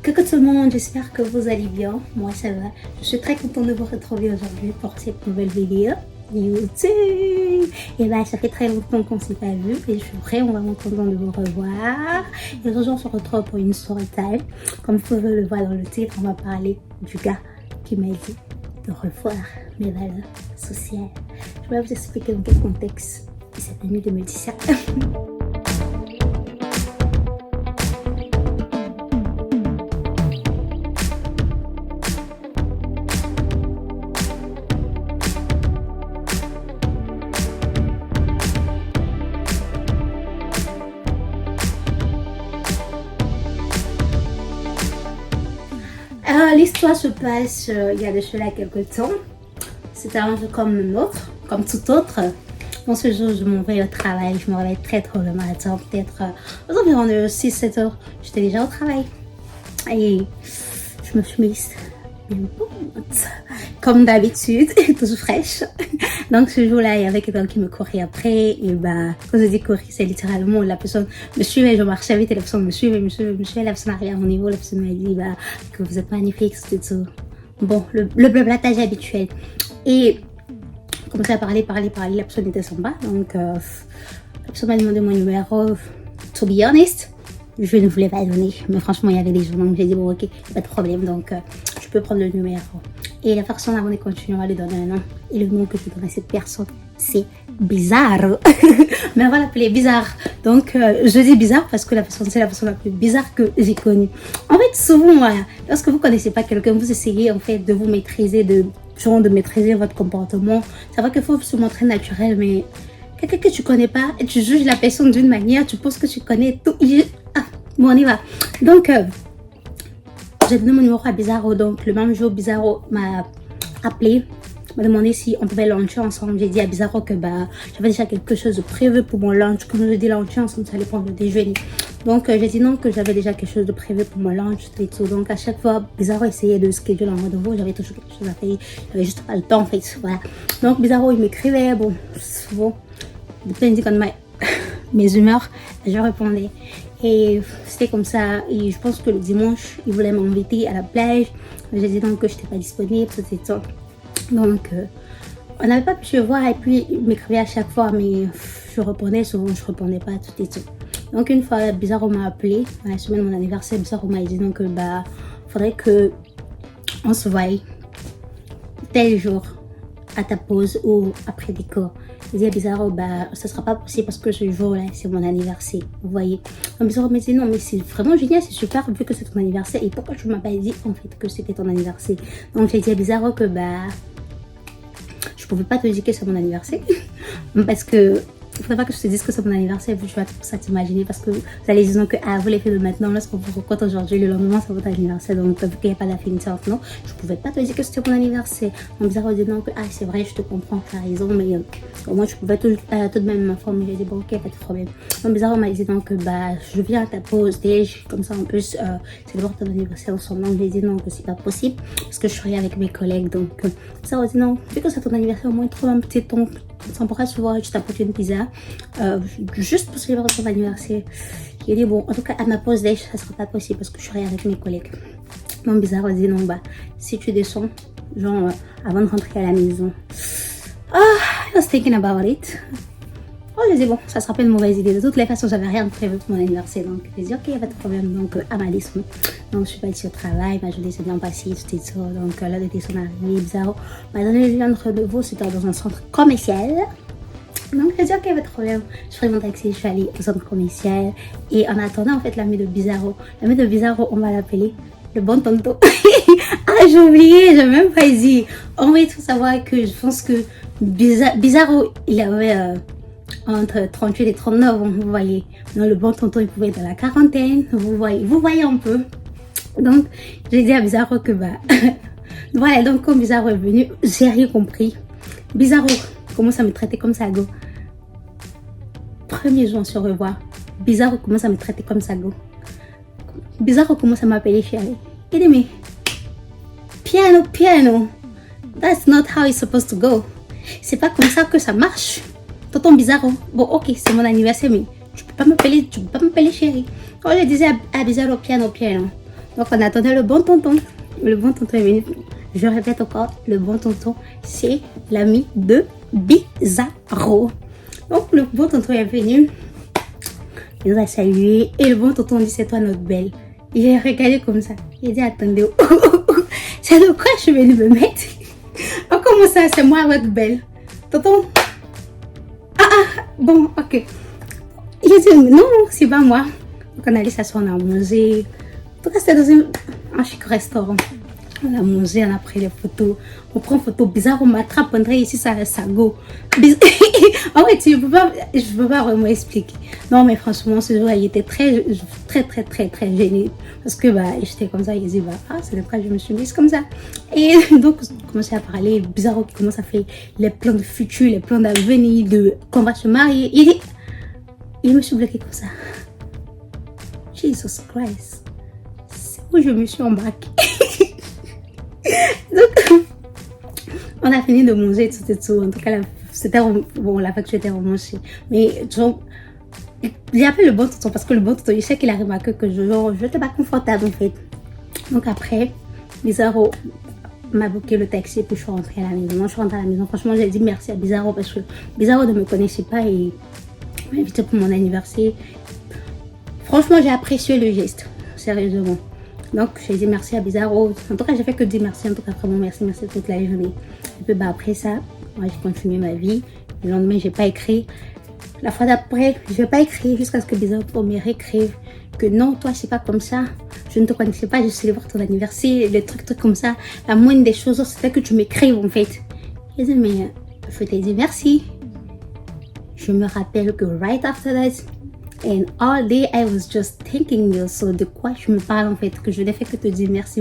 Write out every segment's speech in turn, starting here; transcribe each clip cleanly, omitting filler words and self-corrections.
Coucou tout le monde, j'espère que vous allez bien. Moi ça va. Je suis très contente de vous retrouver aujourd'hui pour cette nouvelle vidéo YouTube. Et bah ça fait très longtemps qu'on s'est pas vu et je suis vraiment contente de vous revoir. Et aujourd'hui on se retrouve pour une story time. Comme vous pouvez le voir dans le titre, on va parler du gars qui m'a dit de revoir mes valeurs sociales. Je vais vous expliquer dans quel contexte il s'est permis de me dire ça. L'histoire se passe il y a de cela quelques temps. C'était un jour comme un autre, comme tout autre. Dans ce jour, je m'en vais au travail. Je me réveille très tôt le matin, peut-être aux environs de 6-7 heures. J'étais déjà au travail. Et je me suis mise bien bonne, comme d'habitude, toujours fraîche. Donc ce jour-là, il y avait quelqu'un qui me courait après. Et bah, quand je dis courir, c'est littéralement la personne me suivait, je marchais vite et la personne me suivait, la personne arrivait à mon niveau, la personne m'a dit bah, que vous êtes magnifique, c'était tout. Bon, le blablatage habituel. Et commençait à parler, la personne était sympa. Donc la personne m'a demandé mon numéro. To be honest, je ne voulais pas donner, mais franchement il y avait des gens, donc j'ai dit bon ok, pas de problème, donc je peux prendre le numéro. Et la personne avant de continuer à lui donner un nom, et le nom que je donne à cette personne, c'est Bizarro. Mais on va l'appeler Bizarre. Donc je dis Bizarre parce que la personne, c'est la personne la plus bizarre que j'ai connue. En fait souvent, lorsque vous connaissez pas quelqu'un, vous essayez en fait de vous maîtriser, de maîtriser votre comportement. C'est vrai qu'il faut se montrer naturel, mais quelqu'un que tu connais pas, et tu juges la personne d'une manière, tu penses que tu connais tout. Bon, on y va. Donc, j'ai donné mon numéro à Bizarro. Donc, le même jour, Bizarro m'a appelé, m'a demandé si on pouvait luncher ensemble. J'ai dit à Bizarro que bah, j'avais déjà quelque chose de prévu pour mon lunch. Comme je dis luncher ensemble, ça allait prendre le déjeuner. Donc, j'ai dit non, que j'avais déjà quelque chose de prévu pour mon lunch et tout. Donc, à chaque fois, Bizarro essayait de schedule un rendez-vous. J'avais toujours quelque chose à faire. J'avais juste pas le temps, en fait. Voilà. Donc, Bizarro, il m'écrivait. Bon, depending on mes humeurs, je répondais. Et c'était comme ça. Et je pense que le dimanche, il voulait m'inviter à la plage. J'ai dit donc que je n'étais pas disponible, tout ça. Donc, on n'avait pas pu se voir. Et puis, il m'écrivait à chaque fois, mais je répondais souvent, je répondais pas, tout et tout. Donc, une fois, Bizarro m'a appelé. À la semaine de mon anniversaire, Bizarro m'a dit donc, bah, faudrait que on se voie tel jour à ta pause ou après des cours. Je dis à Bizarro, bah, ça sera pas possible parce que ce jour-là, c'est mon anniversaire. Vous voyez. Donc Bizarro me dit, non, mais c'est vraiment génial, c'est super vu que c'est ton anniversaire. Et pourquoi tu m'as pas dit, en fait, que c'était ton anniversaire? Donc j'ai dit à Bizarro que, bah, je pouvais pas te dire que c'est mon anniversaire. Parce que, il faudrait pas que je te dise que c'est mon anniversaire, vu que tu vas ça t'imaginer. Parce que vous allez dire que, vous les faites de maintenant, lorsqu'on vous rencontre aujourd'hui, le lendemain, c'est votre anniversaire. Donc, vu qu'il n'y a pas d'affinité entre nous, je pouvais pas te dire que c'était mon anniversaire. Donc, Bizarro dit non, que, c'est vrai, je te comprends, tu as raison, mais au moins, je pouvais tout de même m'informer. J'ai dit, bon, ok, pas de problème. Donc, Bizarro m'a dit donc, bah, je viens à ta pause, comme ça, en plus, c'est d'abord ton anniversaire ensemble. Donc, j'ai dit non, que c'est pas possible, parce que je serai avec mes collègues. Donc, Bizarro dit non, vu que c'est ton anniversaire, au moins, trouve un petit ton. On pourra se voir, je t'apporte une pizza, juste pour célébrer ton anniversaire. J'ai dit, bon, en tout cas, à ma pause déj, ça sera pas possible parce que je serai avec mes collègues. Donc, Bizarre, dit, non, bah, si tu descends, genre, avant de rentrer à la maison. I was thinking about it. Oh, j'ai dit, bon, ça sera pas une mauvaise idée. De toutes les façons, j'avais rien prévu pour mon anniversaire. Donc, j'ai dit, ok, y a pas de problème. Donc, à ma descente. Donc, je suis partie au travail. Ma journée s'est bien passée, tout et tout. Donc, là, de descendre arrivé, Bizarro m'a donné le lien de rendez-vous. C'était dans un centre commercial. Donc, j'ai dit, ok, pas de problème. Je ferai mon taxi, je suis allée au centre commercial. Et en attendant, en fait, l'ami de Bizarro, on va l'appeler le bon tonton. J'ai oublié, j'ai même pas dit. En fait, il faut savoir que je pense que Bizarro, il avait entre 38 et 39 ans, vous voyez. Donc, le bon tonton, il pouvait être dans la quarantaine, vous voyez un peu. Donc, j'ai dit à Bizarro que, bah, voilà, donc, quand Bizarro est venu, j'ai rien compris. Bizarro commence à me traiter comme ça, go. Premier jour, on se revoit. Bizarro commence à me traiter comme ça, go. Bizarro commence à m'appeler chérie. Il dit, mais, piano, that's not how it's supposed to go. C'est pas comme ça que ça marche. Tonton Bizarro, bon ok, c'est mon anniversaire, mais tu peux pas m'appeler chérie. Quand je disais à Bizarro, piano. Donc, on attendait le bon tonton. Le bon tonton est venu. Je répète encore, le bon tonton, c'est l'ami de Bizarro. Donc, le bon tonton est venu. Il nous a salué. Et le bon tonton dit, c'est toi notre belle. Il a regardé comme ça. Il a dit, attendez, c'est de quoi je suis venue me mettre? Oh, comment ça, c'est moi votre belle? Tonton? Bon, ok. Il a dit, non, c'est pas moi. Donc, on allait s'asseoir, on a mangé. En tout cas, c'était dans un chic restaurant. On a mangé, on a pris les photos. On prend une photo bizarre, on m'attrape, André, ici, ça reste à go. En fait, je peux pas vraiment expliquer. Non, mais franchement, ce jour, il était très gêné. Parce que, j'étais comme ça, il dit, c'est le cas, je me suis mise comme ça. Et donc, on commençait à parler, Bizarro qui commence à faire les plans de futur, les plans d'avenir, de qu'on va se marier. Il me suis bloqué comme ça. Jesus Christ. C'est où je me suis embarquée. Donc, on a fini de manger tout et tout. En tout cas, la facture était remonchée. Mais genre, j'ai appelé le bon tonton parce que le bon tonton, il sait qu'il a remarqué que je n'étais pas confortable en fait. Donc après, Bizarro m'a booké le taxi et puis je suis rentrée à la maison. Je suis rentrée à la maison. Franchement, j'ai dit merci à Bizarro parce que Bizarro ne me connaissait pas et m'a invité pour mon anniversaire. Franchement, j'ai apprécié le geste, sérieusement. Donc, j'ai dit merci à Bizarro. En tout cas, j'ai fait que dire merci. En tout cas, vraiment merci toute la journée. Et puis, après ça, moi, j'ai continué ma vie. Le lendemain, j'ai pas écrit. La fois d'après, je n'ai pas écrit jusqu'à ce que Bizarro me réécrive que non, toi, c'est pas comme ça. Je ne te connaissais pas, je célèbre ton anniversaire, les trucs comme ça. La moindre des choses, c'était que tu m'écrives en fait. J'ai dit, mais je t'ai dit merci. Je me rappelle que right after that, and all day I was just thanking you. So de quoi je me parle en fait, que je n'ai fait que te dire merci.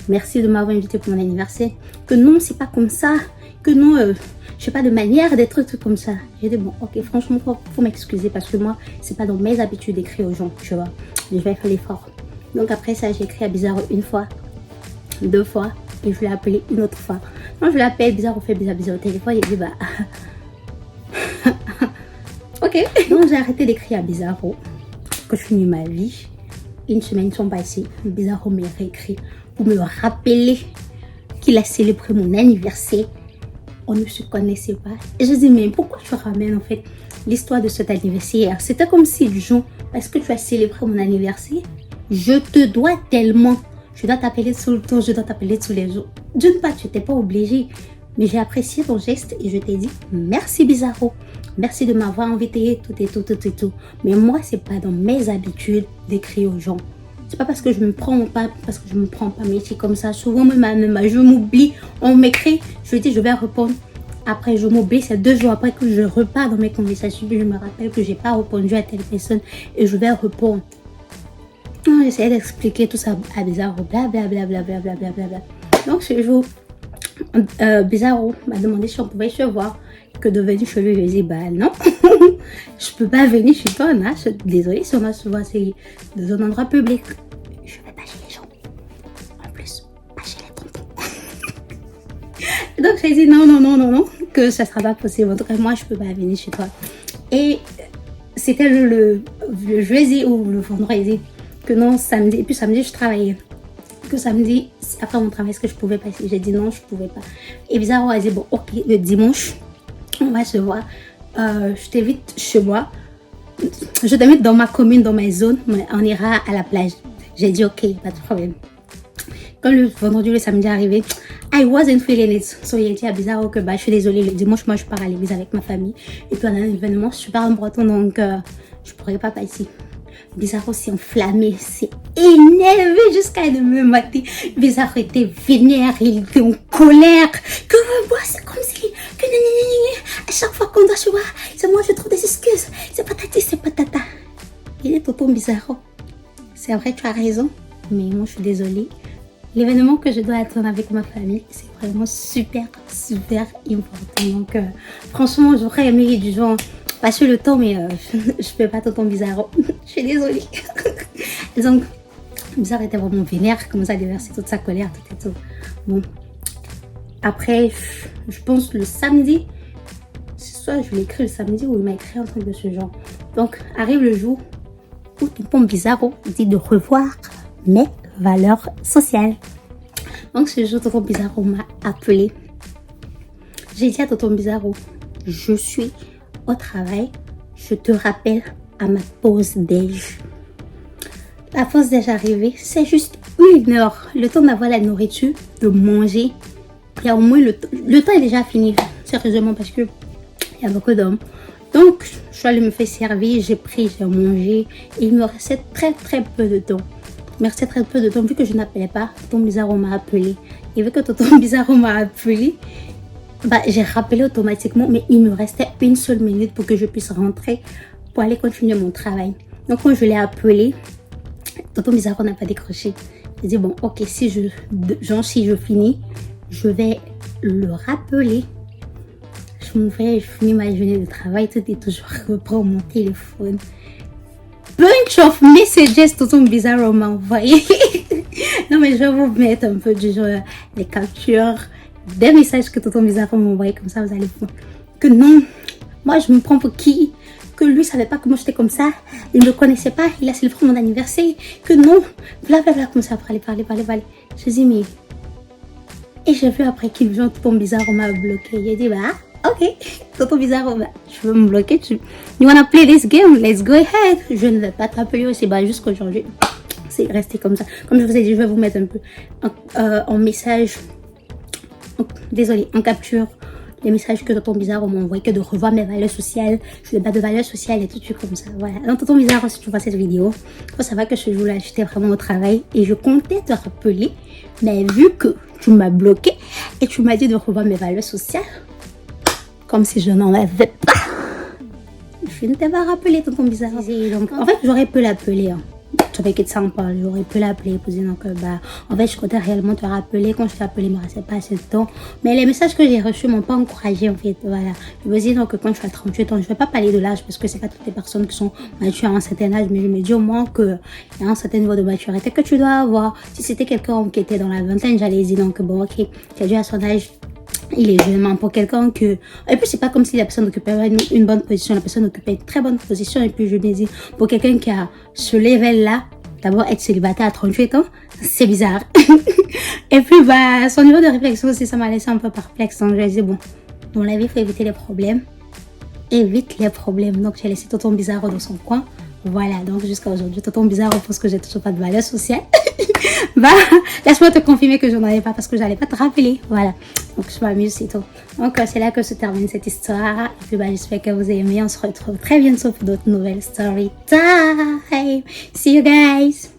Merci de m'avoir invité pour mon anniversaire. Que non, c'est pas comme ça. Que non, je sais pas, de manière, des trucs comme ça. J'ai dit bon, ok, franchement, faut m'excuser parce que moi, c'est pas dans mes habitudes d'écrire aux gens, tu vois. Je vais faire l'effort. Donc après ça, j'ai écrit à Bizarro une fois, 2 fois, et je l'ai appelé une autre fois. Quand je l'appelle, Bizarro fait bizarre au téléphone, il dit ok. Donc j'ai arrêté d'écrire à Bizarro, que je finis ma vie. Une semaine sont passées, Bizarro m'a réécrit pour me rappeler qu'il a célébré mon anniversaire. On ne se connaissait pas. Et je dis, mais pourquoi tu ramènes en fait l'histoire de cet anniversaire? C'était comme si du jour, parce que tu as célébré mon anniversaire, je te dois tellement. Je dois t'appeler tout le temps, je dois t'appeler tous les jours. D'une part, tu n'étais pas obligé. Mais j'ai apprécié ton geste et je t'ai dit, merci Bizarro. Merci de m'avoir invité, tout. Mais moi, c'est pas dans mes habitudes d'écrire aux gens. C'est pas parce que je me prends pas, mais c'est comme ça. Souvent, même, je m'oublie. On m'écrit, je dis, je vais répondre. Après, je m'oublie. C'est 2 jours après que je repars dans mes conversations. Je me rappelle que j'ai pas répondu à telle personne et je vais répondre. J'essaie d'expliquer tout ça à Bizarro. Blablabla. Donc, ce jour, Bizarro m'a demandé si on pouvait se voir. Que de venir chez lui, je lui ai dit, non, je peux pas venir chez toi, non. Désolée, si on va se voir, c'est dans un endroit public. Je vais pas chez les gens. En plus, pas chez les tontons. Donc, j'ai dit non, que ça sera pas possible. En tout cas, moi, je peux pas venir chez toi. Et c'était le jeudi ou le vendredi. Que non, samedi. Et puis samedi, je travaillais. Que samedi, après mon travail, est-ce que je pouvais passer? J'ai dit non, je pouvais pas. Et Bizarro a dit, bon, ok, le dimanche, on va se voir. Je t'invite chez moi. Je t'invite dans ma commune, dans ma zone. On ira à la plage. J'ai dit ok, pas de problème. Quand le vendredi, le samedi est arrivé, I wasn't feeling it. So il a dit à Bizarro que je suis désolée, le dimanche, moi je pars à l'église avec ma famille. Et puis on a un événement super important, donc je pourrais pas passer. Bizarro s'est enflammé, s'est énervé jusqu'à demain matin. Bizarro était vénère, il était en colère. Que moi, c'est comme si, à chaque fois qu'on doit se voir, c'est moi, je trouve des excuses. C'est patati, c'est patata. Il est tonton Bizarro. C'est vrai, tu as raison, mais moi, je suis désolée. L'événement que je dois attendre avec ma famille, c'est vraiment super important. Donc, franchement, j'aurais aimé du genre passer le temps, mais je peux pas tonton Bizarro. Je suis désolée. Donc, Bizarro était vraiment vénère, commençait à déverser toute sa colère, tout et tout. Bon, après, je pense le samedi, soit je lui ai écrit le samedi ou il m'a écrit un truc de ce genre. Donc, arrive le jour où tonton Bizarro dit de revoir mes valeurs sociales. Donc ce jour, tonton Bizarro m'a appelé. J'ai dit à tonton Bizarro, je suis au travail, je te rappelle à ma pause déj. La pause déj arrivée, c'est juste 1 heure, le temps d'avoir la nourriture, de manger. Il y a au moins le temps est déjà fini, sérieusement, parce que il y a beaucoup d'hommes. Donc, je suis allée me faire servir, j'ai pris, j'ai mangé. Et il me restait très peu de temps. Il me restait très peu de temps, vu que je n'appelais pas, tonton Bizarro m'a appelé. Et vu que tonton Bizarro m'a appelé, j'ai rappelé automatiquement, mais il me restait 1 seule minute pour que je puisse rentrer pour aller continuer mon travail. Donc, quand je l'ai appelé, tonton Bizarro n'a pas décroché. J'ai dit, bon, ok, si je finis, je vais le rappeler. Je m'ouvrais, je finis ma journée de travail, tout est toujours reprends mon téléphone. Bunch of messages, tonton Bizarro m'a envoyé. Non, mais je vais vous mettre un peu du genre les captures des messages que tonton Bizarro m'a envoyé, comme ça vous allez voir que non, moi je me prends pour qui, que lui savait pas que moi j'étais comme ça, il ne me connaissait pas, il a célébré mon anniversaire, que non, blablabla, comme ça, parler. Je dis, mais. Et j'ai vu après qu'il vient, tonton Bizarro m'a bloqué. J'ai dit, ok, tonton Bizarro, je veux me bloquer. You wanna play this game? Let's go ahead. Je ne vais pas t'appeler aussi, jusqu'aujourd'hui. C'est resté comme ça. Comme je vous ai dit, je vais vous mettre un peu en message. Désolée, en capture les messages que tonton Bizarro m'a envoyé, que de revoir mes valeurs sociales. Je n'ai pas de valeurs sociales et tout de suite comme ça. Voilà. Donc, tonton Bizarro, si tu vois cette vidéo, il faut savoir que ce jour-là, j'étais vraiment au travail et je comptais te rappeler. Mais vu que tu m'as bloqué et tu m'as dit de revoir mes valeurs sociales, comme si je n'en avais pas, je ne t'ai pas rappelé, tonton Bizarro. Donc, en fait, j'aurais pu l'appeler. J'avais que ça en parle, j'aurais pu l'appeler, poser donc en fait je comptais réellement te rappeler. Quand je t'ai appelé, il ne me restait pas assez de temps, mais les messages que j'ai reçus m'ont pas encouragé en fait. Voilà, je me dis donc quand tu as 38 ans, je vais pas parler de l'âge parce que c'est pas toutes les personnes qui sont matures à un certain âge, mais je me dis au moins que il y a un certain niveau de maturité que tu dois avoir. Si c'était quelqu'un qui était dans la vingtaine, j'allais dire donc bon ok, tu as dû à son âge, il est jeune pour quelqu'un que... Et puis, c'est pas comme si la personne occupait une bonne position. La personne occupait une très bonne position. Et puis, je me dis, pour quelqu'un qui a ce level-là, d'abord, être célibataire à 38 ans, c'est bizarre. Et puis, son niveau de réflexion aussi, ça m'a laissé un peu perplexe. Donc, je me dit, bon, dans la vie, il faut éviter les problèmes. Évite les problèmes. Donc, j'ai laissé tonton Bizarro dans son coin. Voilà, donc jusqu'à aujourd'hui, tonton Bizarro pense que j'ai toujours pas de valeur sociale. Laisse-moi te confirmer que je n'en avais pas parce que j'allais pas te rappeler. Voilà, donc je m'amuse, c'est tout. Donc c'est là que se termine cette histoire. Et puis j'espère que vous avez aimé. On se retrouve très bientôt pour d'autres nouvelles story time. See you guys.